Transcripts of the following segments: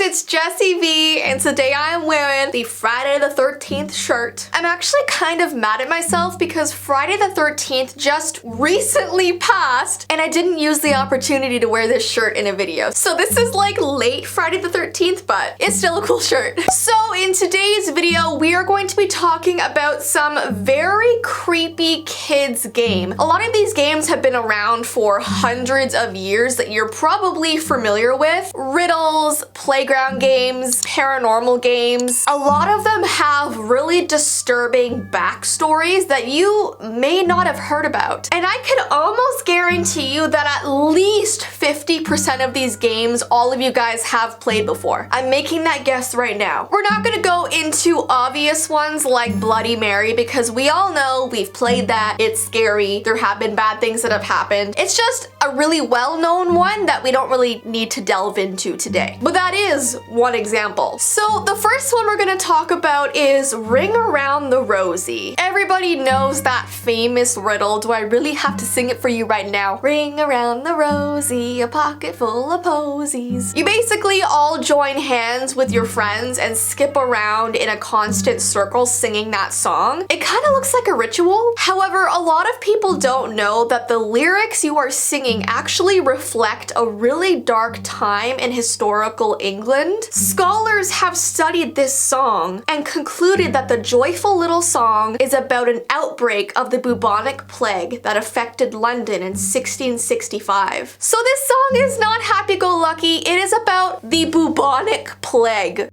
it's Jessii Vee, and today I am wearing the Friday the 13th shirt. I'm actually kind of mad at myself because Friday the 13th just recently passed and I didn't use the opportunity to wear this shirt in a video. So this is like late Friday the 13th, but it's still a cool shirt. So in today's video, we are going to be talking about some very creepy kids game. A lot of these games have been around for hundreds of years that you're probably familiar with. Riddles, playground games, paranormal games. A lot of them have really disturbing backstories that you may not have heard about. And I can almost guarantee you that at least 50% of these games all of you guys have played before. I'm making that guess right now. We're not gonna go into obvious ones like Bloody Mary because we all know we've played that. It's scary. There have been bad things that have happened. It's just a really well-known one that we don't really need to delve into today. But that is one example. So the first one we're gonna talk about is Ring Around the Rosie. Everybody knows that famous riddle. Do I really have to sing it for you right now? Ring around the Rosie, a pocket full of posies. You basically all join hands with your friends and skip around in a constant circle singing that song. It kind of looks like a ritual. However, a lot of people don't know that the lyrics you are singing actually reflect a really dark time in historical England. Scholars have studied this song and concluded that the joyful little song is about an outbreak of the bubonic plague that affected London in 1665. So this song is not happy-go-lucky, it is about the bubonic plague.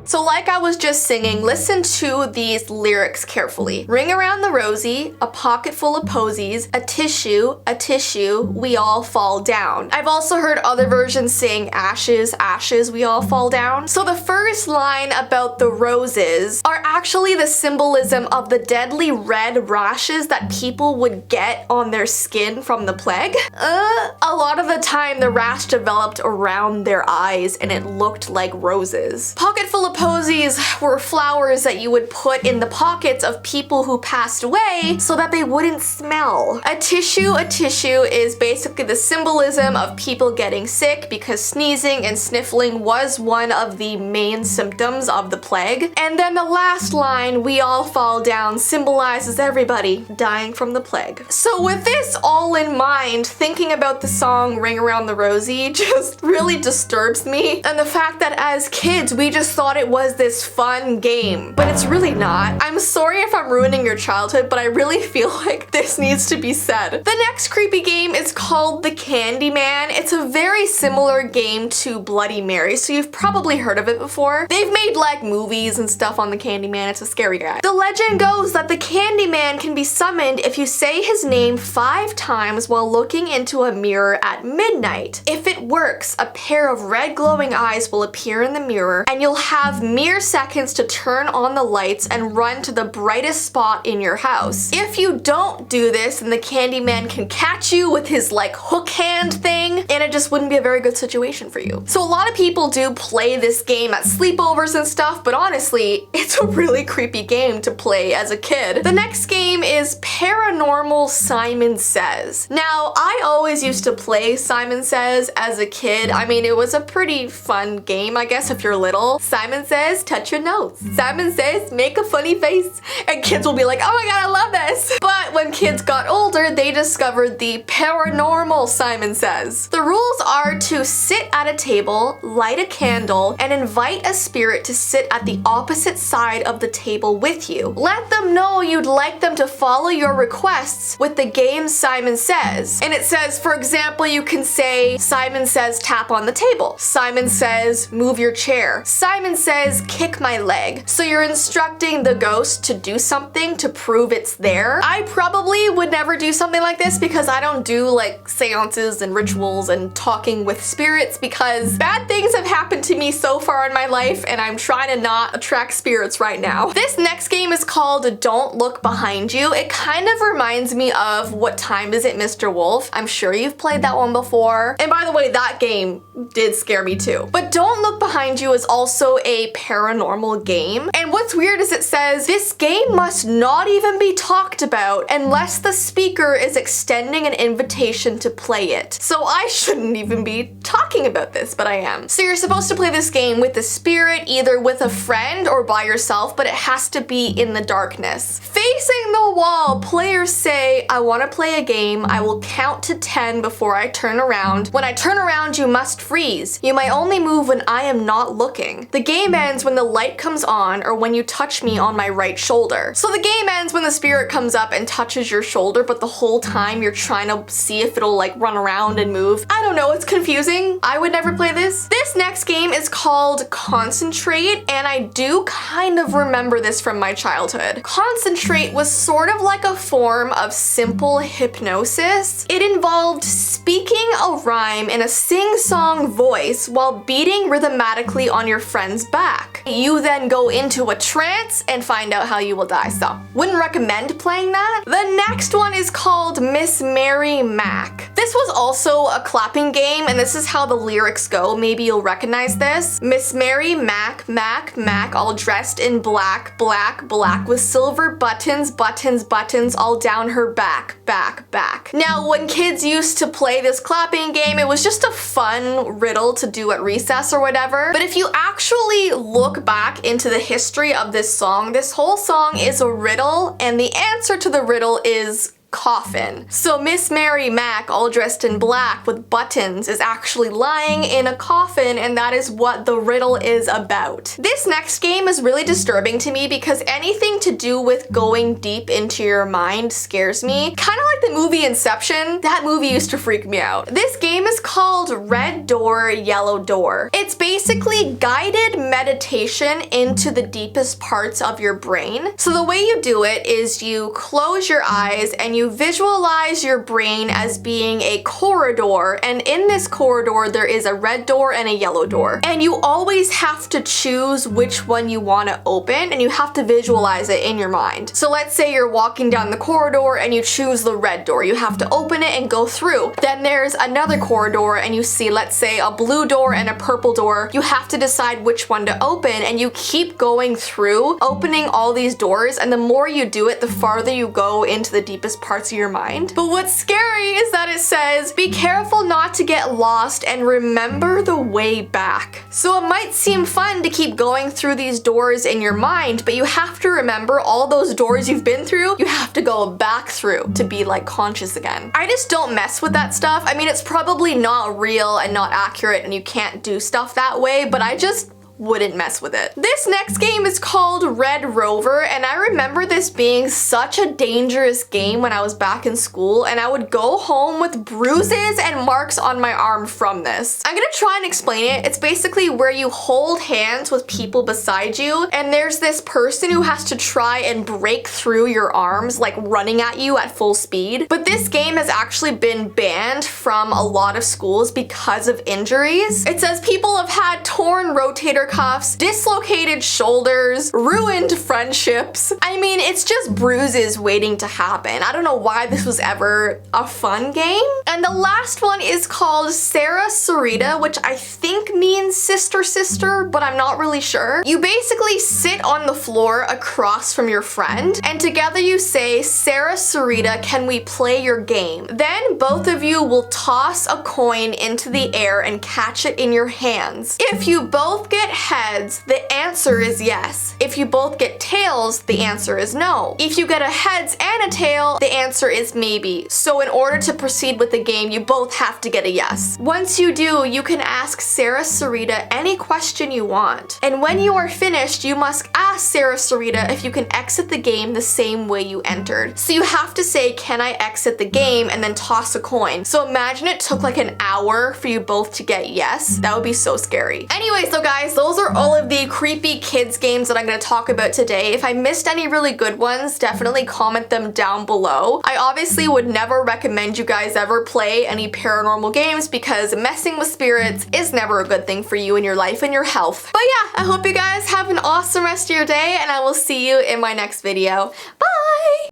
So like I was just singing, listen to these lyrics carefully. Ring around the Rosie, a pocket full of posies, a tissue, we all fall down. I've also heard other versions sing ashes, ashes, we all fall down. So the first line about the roses are actually the symbolism of the deadly red rashes that people would get on their skin from the plague. A lot of the time the rash developed around their eyes and it looked like roses. Pocket full of posies were flowers that you would put in the pockets of people who passed away so that they wouldn't smell. A tissue is basically the symbolism of people getting sick because sneezing and sniffling was one of the main symptoms of the plague. And then the last line, we all fall down, symbolizes everybody dying from the plague. So with this all in mind, thinking about the song Ring Around the Rosie just really disturbs me. And the fact that as kids, we just thought it was this fun game, but it's really not. I'm sorry if I'm ruining your childhood, but I really feel like this needs to be said. The next creepy game is called the Candyman. It's a very similar game to Bloody Mary, so you've probably heard of it before. They've made like movies and stuff on the Candyman. It's a scary guy. The legend goes that the Candyman can be summoned if you say his name 5 times while looking into a mirror at midnight. If it works, a pair of red glowing eyes will appear in the mirror and you'll have mere seconds to turn on the lights and run to the brightest spot in your house. If you don't do this, then the Candyman can catch you with his like hook hand thing and it just wouldn't be a very good situation for you. So a lot of people do play this game at sleepovers and stuff, but honestly, it's a really creepy game to play as a kid. The next game is Paranormal Simon Says. Now, I always used to play Simon Says as a kid. I mean, it was a pretty fun game, I guess, if you're little. Simon Says, touch your nose. Simon Says, make a funny face. And kids will be like, oh my god, I love this. But when kids got older, they discovered the Paranormal Simon Says. The rules are to sit at a table, light a candle, and invite a spirit to sit at the opposite side of the table with you. Let them know you'd like them to follow your requests with the game Simon Says. And it says, for example, you can say, Simon Says, tap on the table. Simon Says, move your chair. Simon Says, kick my leg. So you're instructing the ghost to do something to prove it's there. I probably would never do something like this because I don't do like seances and rituals and talking with spirits because bad things have happened to me so far in my life and I'm trying to not attract spirits right now. This next game is called Don't Look Behind You. It kind of reminds me of What Time Is It, Mr. Wolf? I'm sure you've played that one before. And by the way, that game did scare me too. But Don't Look Behind You is also a paranormal game. And what's weird is it says this game must not even be talked about unless the speaker is extending an invitation to play it. So I shouldn't even be talking about this, but I am. So you're supposed to play this game with the spirit, either with a friend or by yourself, but it has to be in the darkness. Facing the wall, players say, I want to play a game. I will count to 10 before I turn around. When I turn around, you must freeze. You may only move when I am not looking. The game ends when the light comes on or when you touch me on my right shoulder. So the game ends when the spirit comes up and touches your shoulder, but the whole time you're trying to see if it'll like run around and move. I don't know, it's confusing. I would never play this. This next game is called Concentrate, and I do kind of remember this from my childhood. Concentrate was sort of like a form of simple hypnosis. It involved speaking a rhyme in a sing-song voice while beating rhythmatically on your friend's back. You then go into a trance and find out how you will die. So, wouldn't recommend playing that. The next one is called Miss Mary Mack. This was also a clapping game, and this is how the lyrics go. Maybe you'll recognize this. Miss Mary Mack, Mack, Mack, all dressed in black, black, black, with silver buttons, buttons, buttons, all down her back, back, back. Now, when kids used to play this clapping game, it was just a fun riddle to do at recess or whatever. But if you actually look back into the history of this whole song is a riddle, and the answer to the riddle is coffin. So Miss Mary Mack, all dressed in black with buttons, is actually lying in a coffin, and that is what the riddle is about. This next game is really disturbing to me because anything to do with going deep into your mind scares me. Kind of like the movie Inception. That movie used to freak me out. This game is called Red Door, Yellow Door. It's basically guided meditation into the deepest parts of your brain. So the way you do it is you close your eyes and you visualize your brain as being a corridor, and in this corridor there is a red door and a yellow door, and you always have to choose which one you want to open, and you have to visualize it in your mind. So let's say you're walking down the corridor and you choose the red door. You have to open it and go through. Then there's another corridor and you see, let's say, a blue door and a purple door. You have to decide which one to open, and you keep going through, opening all these doors, and the more you do it, the farther you go into the deepest parts of your mind. But what's scary is that it says, be careful not to get lost and remember the way back. So it might seem fun to keep going through these doors in your mind, but you have to remember all those doors you've been through, you have to go back through to be like conscious again. I just don't mess with that stuff. I mean, it's probably not real and not accurate and you can't do stuff that way, but I just wouldn't mess with it. This next game is called Red Rover, and I remember this being such a dangerous game when I was back in school, and I would go home with bruises and marks on my arm from this. I'm gonna try and explain it. It's basically where you hold hands with people beside you, and there's this person who has to try and break through your arms, like running at you at full speed. But this game has actually been banned from a lot of schools because of injuries. It says people have had torn rotator cuffs, dislocated shoulders, ruined friendships. I mean, it's just bruises waiting to happen. I don't know why this was ever a fun game. And the last one is called Sarita, which I think means sister sister, but I'm not really sure. You basically sit on the floor across from your friend, and together you say, Sarita, can we play your game? Then both of you will toss a coin into the air and catch it in your hands. If you both get heads, the answer is yes. If you both get tails, the answer is no. If you get a heads and a tail, the answer is maybe. So in order to proceed with the game, you both have to get a yes. Once you do, you can ask Sarita any question you want. And when you are finished, you must ask Sarita if you can exit the game the same way you entered. So you have to say, can I exit the game, and then toss a coin. So imagine it took like an hour for you both to get yes. That would be so scary. Anyway, so guys, those are all of the creepy kids games that I'm going to talk about today. If I missed any really good ones, definitely comment them down below. I obviously would never recommend you guys ever play any paranormal games because messing with spirits is never a good thing for you in your life and your health. But yeah, I hope you guys have an awesome rest of your day, and I will see you in my next video. Bye!